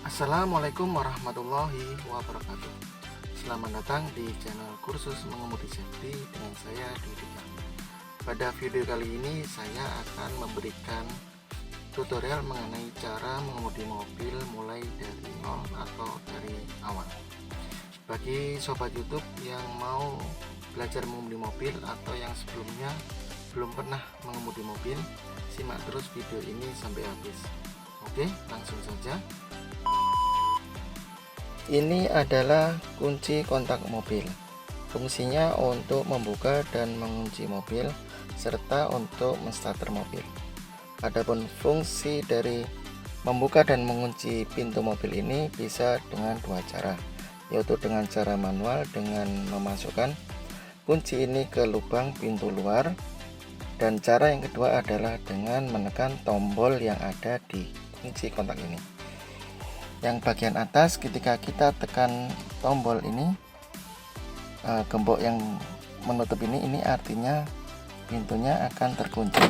Assalamualaikum warahmatullahi wabarakatuh. Selamat datang di channel kursus mengemudi safety dengan saya Dwi. Pada video kali ini saya akan memberikan tutorial mengenai cara mengemudi mobil mulai dari nol atau dari awal. Bagi sobat YouTube yang mau belajar mengemudi mobil atau yang sebelumnya belum pernah mengemudi mobil, simak terus video ini sampai habis. Oke, langsung saja. Ini adalah kunci kontak mobil. Fungsinya untuk membuka dan mengunci mobil serta untuk menstarter mobil. Adapun fungsi dari membuka dan mengunci pintu mobil ini bisa dengan dua cara, yaitu dengan cara manual dengan memasukkan kunci ini ke lubang pintu luar, dan cara yang kedua adalah dengan menekan tombol yang ada di kunci kontak ini. Yang bagian atas, ketika kita tekan tombol ini, gembok yang menutup ini artinya pintunya akan terkunci.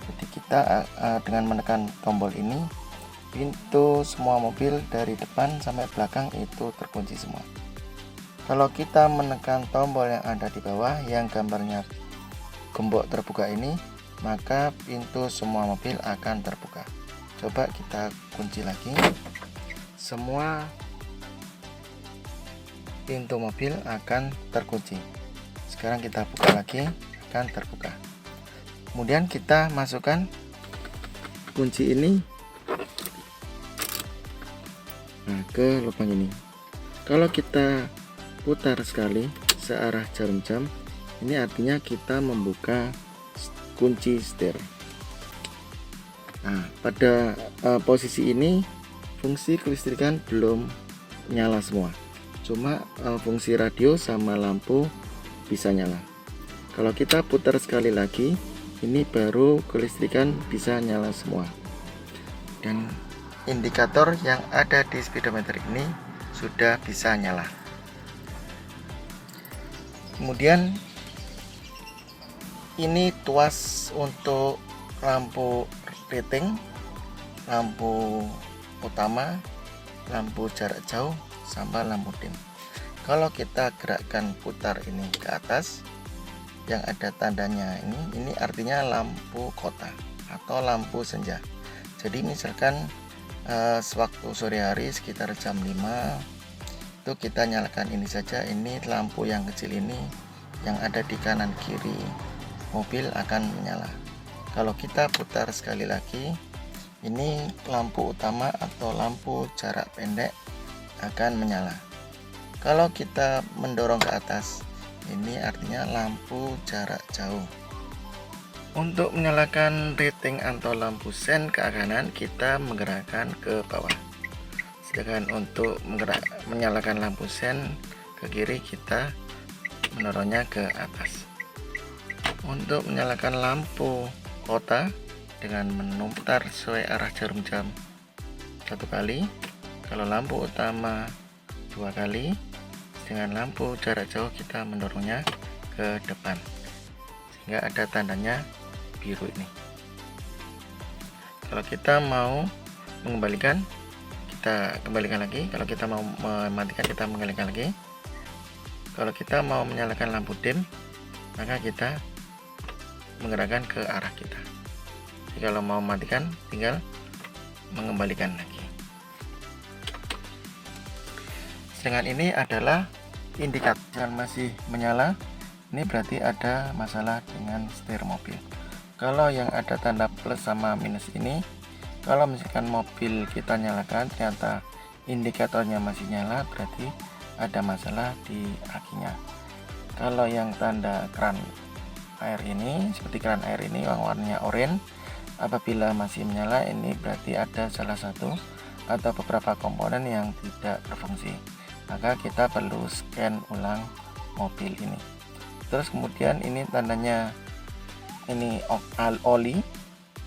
Jadi kita dengan menekan tombol ini, pintu semua mobil dari depan sampai belakang itu terkunci semua. Kalau kita menekan tombol yang ada di bawah yang gambarnya gembok terbuka ini, maka pintu semua mobil akan terbuka. Coba kita kunci lagi. Semua pintu mobil akan terkunci. Sekarang kita buka lagi, akan terbuka. Kemudian kita masukkan kunci ini ke lubang ini. Kalau kita putar sekali searah jarum jam, ini artinya kita membuka kunci setir. Pada posisi ini fungsi kelistrikan belum nyala semua, cuma fungsi radio sama lampu bisa nyala. Kalau kita putar sekali lagi, ini baru kelistrikan bisa nyala semua, dan indikator yang ada di speedometer ini sudah bisa nyala. Kemudian ini tuas untuk lampu rating, lampu utama, lampu jarak jauh, sama lampu dim. Kalau kita gerakkan putar ini ke atas, yang ada tandanya ini artinya lampu kota atau lampu senja. Jadi misalkan sewaktu sore hari sekitar jam 5 itu kita nyalakan ini saja, ini lampu yang kecil ini yang ada di kanan kiri mobil akan menyala. Kalau kita putar sekali lagi, ini lampu utama atau lampu jarak pendek akan menyala. Kalau kita mendorong ke atas, ini artinya lampu jarak jauh. Untuk menyalakan rating atau lampu sen ke kanan, kita menggerakkan ke bawah. Sedangkan untuk menyalakan lampu sen ke kiri, kita mendorongnya ke atas. Untuk menyalakan lampu kota dengan memutar sesuai arah jarum jam satu kali, kalau lampu utama dua kali, dengan lampu jarak jauh kita mendorongnya ke depan sehingga ada tandanya biru ini. Kalau kita mau mengembalikan, kita kembalikan lagi. Kalau kita mau mematikan, kita mengalihkan lagi. Kalau kita mau menyalakan lampu dim, maka kita menggerakkan ke arah kita. Jadi kalau mau matikan, tinggal mengembalikan lagi. Sedangkan ini adalah indikator masih menyala. Ini berarti ada masalah dengan setir mobil. Kalau yang ada tanda plus sama minus ini, kalau misalkan mobil kita nyalakan ternyata indikatornya masih nyala, berarti ada masalah di akinya. Kalau yang tanda keran air ini, seperti keran air ini yang warnanya oranye, apabila masih menyala, ini berarti ada salah satu atau beberapa komponen yang tidak berfungsi. Maka kita perlu scan ulang mobil ini. Terus kemudian ini tandanya ini oli.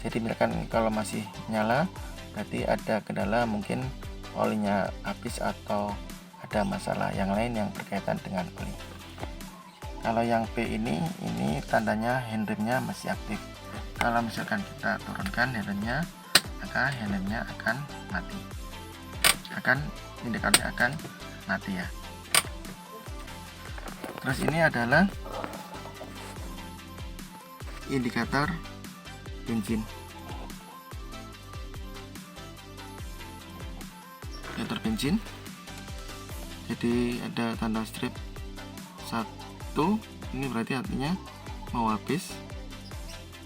Jadi misalkan kalau masih nyala, berarti ada kendala, mungkin olinya habis atau ada masalah yang lain yang berkaitan dengan oli. Kalau yang B ini tandanya handremnya masih aktif. Kalau misalkan kita turunkan handremnya, maka handremnya akan mati. indikatornya akan mati ya. Terus ini adalah indikator bensin. Indikator bensin. Jadi ada tanda strip 1, ini berarti artinya mau habis.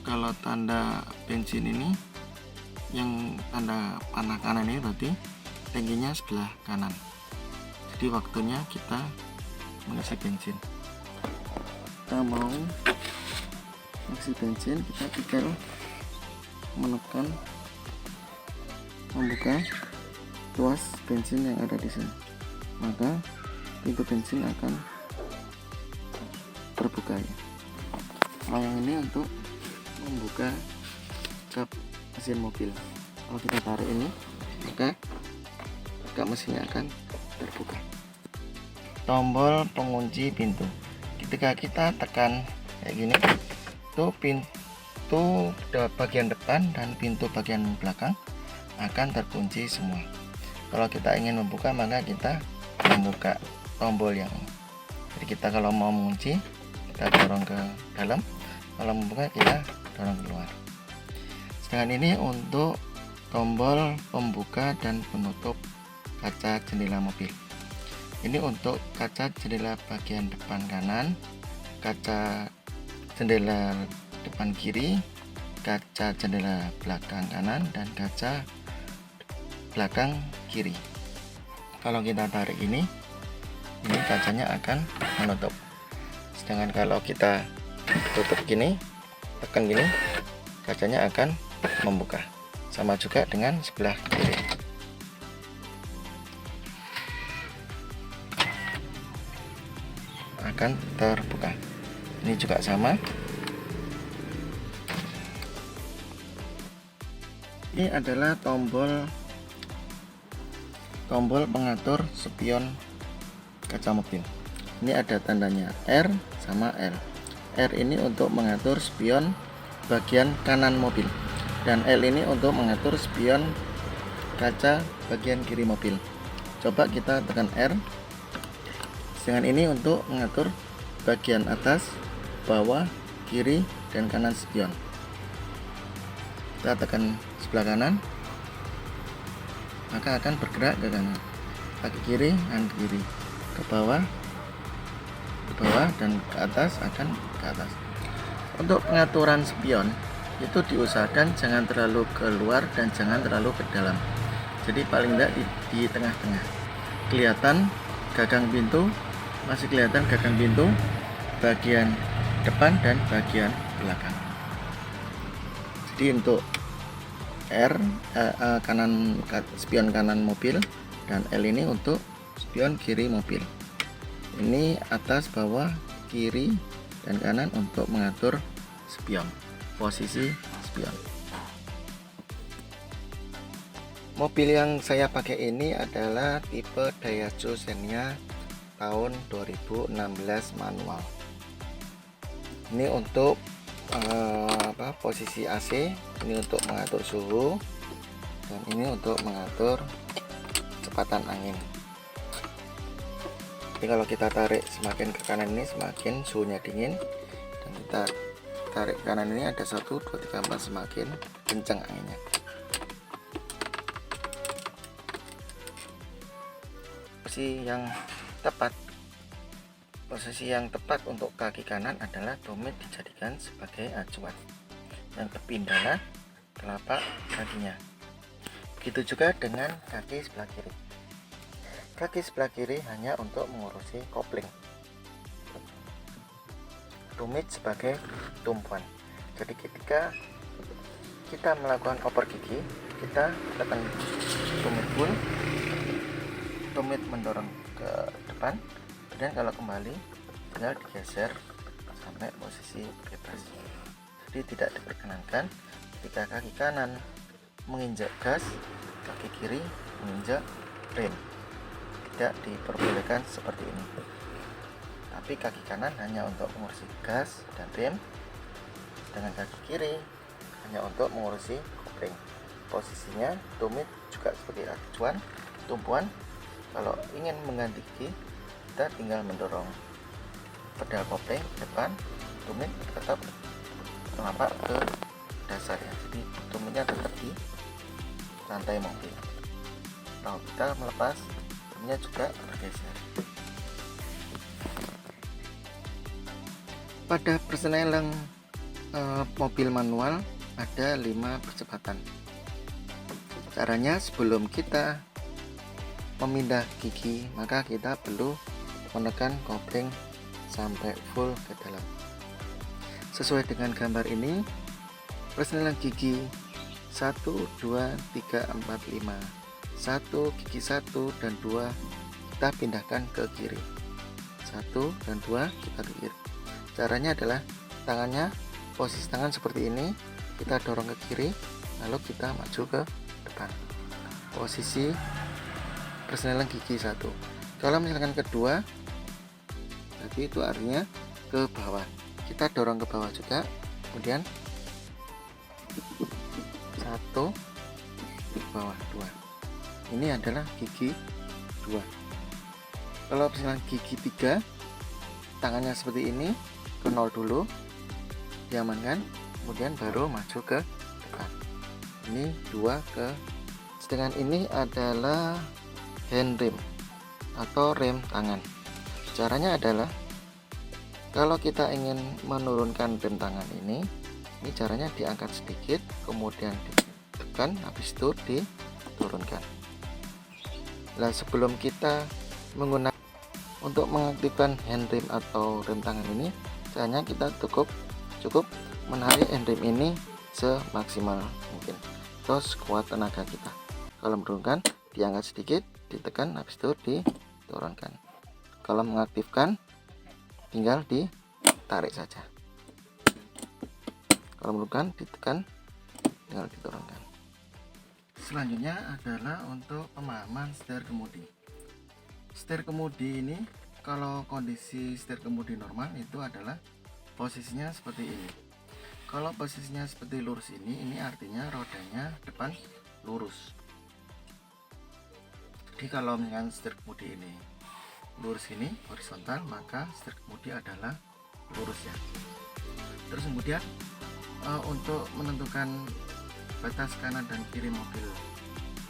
Kalau tanda bensin ini, yang tanda panah kanan ini berarti tangkinya sebelah kanan. Jadi waktunya kita mengisi bensin. Kita mau mengisi bensin, kita tinggal menekan membuka tuas bensin yang ada di sini, maka pintu bensin akan terbuka ya. Nah, yang ini untuk membuka kap mesin mobil. Kalau kita tarik ini, maka kap mesinnya akan terbuka. Tombol pengunci pintu. Ketika kita tekan kayak gini, tuh pintu bagian depan dan pintu bagian belakang akan terkunci semua. Kalau kita ingin membuka, maka kita membuka tombol yang ini. Jadi kita kalau mau mengunci, kita dorong ke dalam, kalau membuka kita dorong keluar. Sedangkan ini untuk tombol pembuka dan penutup kaca jendela mobil. Ini untuk kaca jendela bagian depan kanan, kaca jendela depan kiri, kaca jendela belakang kanan, dan kaca belakang kiri. Kalau kita tarik ini kacanya akan menutup. Sedangkan kalau kita tutup gini, tekan gini, kacanya akan membuka. Sama juga dengan sebelah kiri. Akan terbuka. Ini juga sama. Ini adalah tombol pengatur spion kaca mobil. Ini ada tandanya R sama L. R ini untuk mengatur spion bagian kanan mobil, dan L ini untuk mengatur spion kaca bagian kiri mobil. Coba kita tekan R. Dengan ini untuk mengatur bagian atas, bawah, kiri, dan kanan spion. Kita tekan sebelah kanan, maka akan bergerak ke kanan. Kaki kiri dan kiri, ke bawah, dan ke atas akan ke atas. Untuk pengaturan spion itu diusahakan jangan terlalu keluar dan jangan terlalu ke dalam. Jadi paling tidak di tengah-tengah. Kelihatan gagang pintu, masih kelihatan gagang pintu bagian depan dan bagian belakang. Jadi untuk R kanan, spion kanan mobil, dan L ini untuk spion kiri mobil. Ini atas, bawah, kiri, dan kanan untuk mengatur spion, posisi spion. Mobil yang saya pakai ini adalah tipe Daihatsu Xenia tahun 2016 manual. Ini untuk posisi AC, ini untuk mengatur suhu, dan ini untuk mengatur kecepatan angin. Jadi kalau kita tarik semakin ke kanan ini semakin suhunya dingin, dan kita tarik ke kanan ini ada 1, 2, 3, 4 semakin kencang anginnya. Posisi yang tepat untuk kaki kanan adalah tumit dijadikan sebagai acuan, dan berpindahlah telapak kakinya. Begitu juga dengan kaki sebelah kiri. Kaki sebelah kiri hanya untuk mengurusi kopling, tumit sebagai tumpuan. Jadi ketika kita melakukan oper gigi, kita tekan tumit pun, tumit mendorong ke depan, dan kalau kembali tinggal digeser sampai posisi bebas. Jadi tidak diperkenankan ketika kaki kanan menginjak gas, kaki kiri menginjak rem. Tidak diperbolehkan seperti ini. Tapi kaki kanan hanya untuk mengurusi gas dan rem, dengan kaki kiri hanya untuk mengurusi kopling. Posisinya tumit juga sebagai acuan, tumpuan. Kalau ingin mengganti gigi, kita tinggal mendorong pedal kopling depan, tumit tetap melapak ke dasar ya, jadi tumitnya tetap di lantai mobil. Kalau kita melepas, tumitnya juga bergeser. Pada perseneling mobil manual ada 5 percepatan. Caranya, sebelum kita memindah gigi, maka kita perlu menekan kopling sampai full ke dalam. Sesuai dengan gambar ini, perseneling gigi 1, 2, 3, 4, 5. 1, gigi 1 dan 2 kita pindahkan ke kiri. 1 dan 2 kita ke kiri. Caranya adalah tangannya, posisi tangan seperti ini, kita dorong ke kiri, lalu kita maju ke depan. Posisi perseneling gigi 1. Kalau misalkan kedua, berarti itu artinya ke bawah. Kita dorong ke bawah juga, kemudian 1 ke bawah 2. Ini adalah gigi 2. Kalau misalkan gigi 3, tangannya seperti ini, ke 0 dulu, diamankan, kemudian baru maju ke depan. Ini 2 ke. Sedangkan ini adalah hand rem atau rem tangan. Caranya adalah, kalau kita ingin menurunkan rem tangan ini caranya diangkat sedikit, kemudian ditekan, habis itu diturunkan. Nah, sebelum kita menggunakan untuk mengaktifkan hand rem atau rem tangan ini, caranya kita cukup menarik hand rem ini semaksimal mungkin, terus kuat tenaga kita. Kalau menurunkan, diangkat sedikit, ditekan, habis itu diturunkan. Kalau mengaktifkan, tinggal ditarik saja. Kalau menurunkan, ditekan, tinggal diturunkan. Selanjutnya adalah untuk pemahaman setir kemudi. Setir kemudi ini, kalau kondisi setir kemudi normal itu adalah posisinya seperti ini. Kalau posisinya seperti lurus ini artinya rodanya depan lurus. Jadi kalau misalkan setir kemudi ini lurus ini horizontal, maka setir kemudi adalah lurus ya. Terus kemudian untuk menentukan batas kanan dan kiri mobil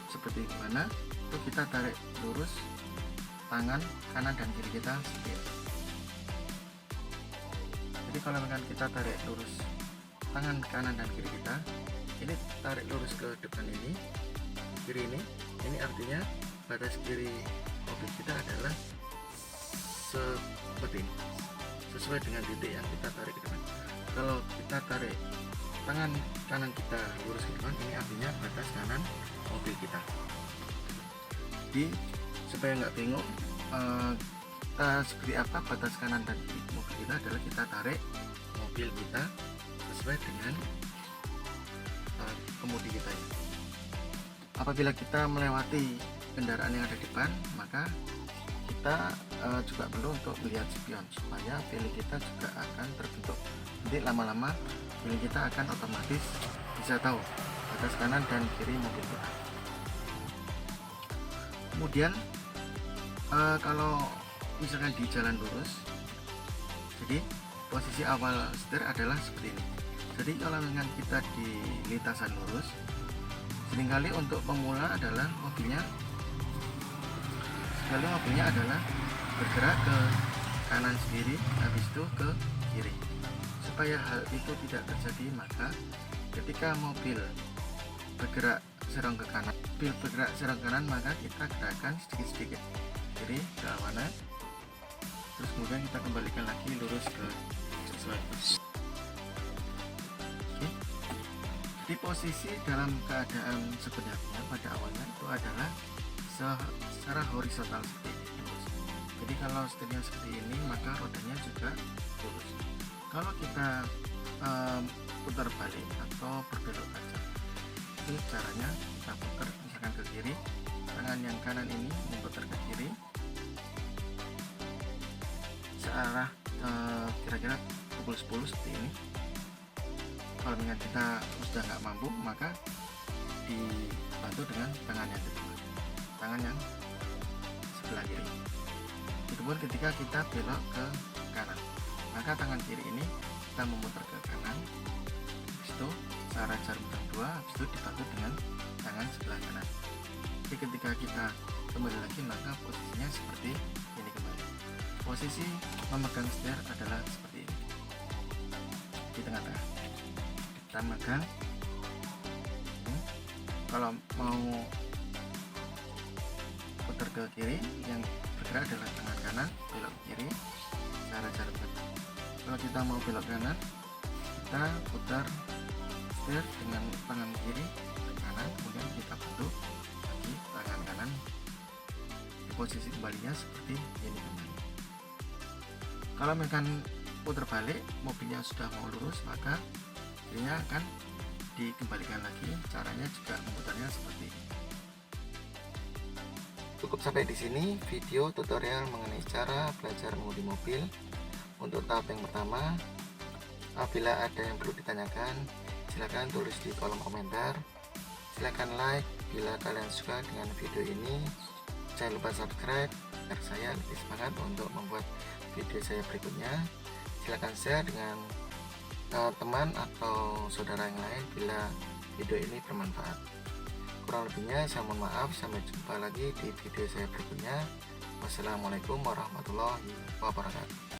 seperti mana, itu kita tarik lurus tangan kanan dan kiri kita setir. Jadi kalau misalkan kita tarik lurus tangan kanan dan kiri kita, ini tarik lurus ke depan ini, kiri ini artinya batas kiri mobil kita adalah seperti ini, sesuai dengan titik yang kita tarik ke depan. Kalau kita tarik tangan kanan kita lurus ke depan, ini artinya batas kanan mobil kita. Jadi supaya nggak bingung, kita seperti apa batas kanan dan kiri mobil kita adalah kita tarik mobil kita sesuai dengan kemudi kita ya. Apabila kita melewati kendaraan yang ada di depan, maka kita juga perlu untuk melihat spion supaya pilih kita juga akan terbentuk. Nanti lama-lama pilih kita akan otomatis bisa tahu batas kanan dan kiri mobil kita. Kemudian kalau misalkan di jalan lurus, jadi posisi awal setir adalah seperti ini. Jadi kalau misalkan kita di lintasan lurus, seringkali untuk pemula adalah mobilnya adalah bergerak ke kanan sendiri, habis itu ke kiri. Supaya hal itu tidak terjadi, maka ketika mobil bergerak serong ke kanan, maka kita gerakkan sedikit-sedikit kiri ke kanan, terus kemudian kita kembalikan lagi lurus ke sesuai. Oke. Di posisi dalam keadaan sebenarnya pada awalnya itu adalah secara horizontal seperti ini. Jadi kalau setirnya seperti ini, maka rodanya juga lurus. Kalau kita putar balik atau berbelok kaca, itu caranya kita putar misalkan ke kiri, tangan yang kanan ini memutar ke kiri searah kira-kira pukul 10 seperti ini. Kalau misalkan kita sudah nggak mampu, maka dibantu dengan tangan yang kedua. tangan yang sebelah kiri. Begitupun ketika kita belok ke kanan, maka tangan kiri ini kita memutar ke kanan. Habis itu cara jarum jam 2, habis itu dibantu dengan tangan sebelah kanan. Jadi ketika kita kembali lagi, maka posisinya seperti ini kembali. Posisi memegang setir adalah seperti ini, di tengah-tengah kita megang. Kalau mau putar ke kiri, yang bergerak adalah tangan kanan, belok ke kiri, cara jarum. Kalau kita mau belok kanan, kita putar setir dengan tangan kiri ke kanan, kemudian kita bentuk lagi tangan kanan. Di posisi kembalinya seperti ini kembali. Kalau mekan putar balik, mobilnya sudah mau lurus, maka dia akan dikembalikan lagi. Caranya juga memutarnya seperti ini. Cukup sampai di sini video tutorial mengenai cara belajar mengemudi mobil. Untuk tahap yang pertama, apabila ada yang perlu ditanyakan, silahkan tulis di kolom komentar. Silahkan like bila kalian suka dengan video ini. Jangan lupa subscribe agar saya lebih semangat untuk membuat video saya berikutnya. Silahkan share dengan teman atau saudara yang lain bila video ini bermanfaat. Kurang lebihnya saya mohon maaf. Sampai jumpa lagi di video saya berikutnya. Wassalamualaikum warahmatullahi wabarakatuh.